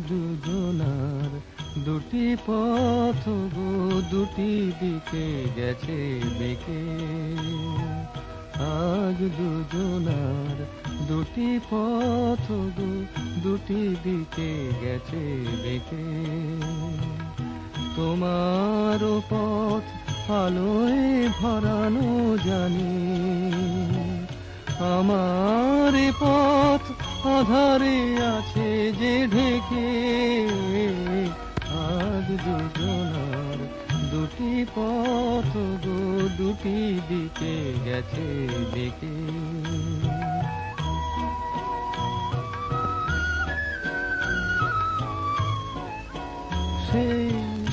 দুজনার দুটি পথ গো, দুটি দিকে গেছে বেঁকে। আজ দুজনার দুটি পথ গো, দুটি দিকে গেছে বেঁকে। তোমারও পথ আলোয় ভরানো জানি, আমার পথ আধারে আছে যে ঢেকে। আজ দুজনার দুটি পথ গো, দুটি দিকে গেছে বেঁকে। সেই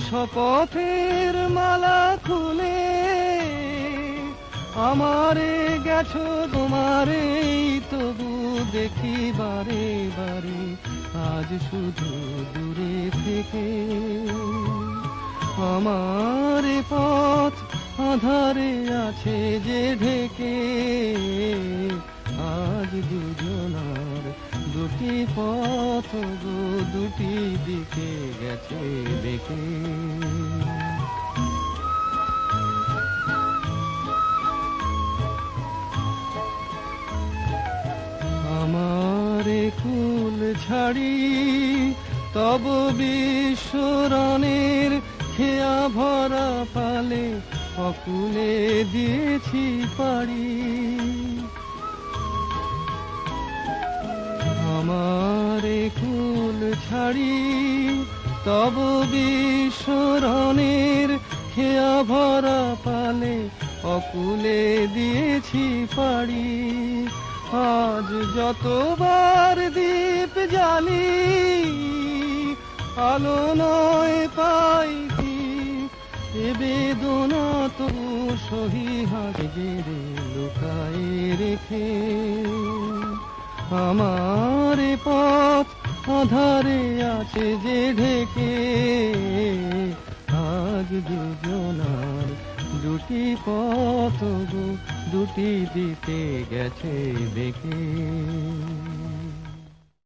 শপথের মালা খুলে আমারে গেছো তোমারে, তবু দেখি বারে বারে আজ শুধু দূরে থেকে। আমার পথ আধারে আছে যে ঢেকে। আজ দুজনার দুটি পথ গো, দুটি দিকে গেছে বেঁকে। আমারে কুল ছাড়ি তব বিশ্বরণের খেয়া ভরা পালে অকুলে দিয়েছি পাড়ি। আমারে কুল ছাড়ি তব বিশ্বরণের খেয়া ভরা পালে অকুলে দিয়েছি পাড়ি। আজ যতবার দীপ জ্বালি আলো নয় পাই কি, এ বেদনা তো সহি হাতে লুকায় রেখে। আমার পথ আধারে আছে যে ঢেকে। আজ দুজনার দুটি পথ গো, দুটি দিকে গেছে বেঁকে।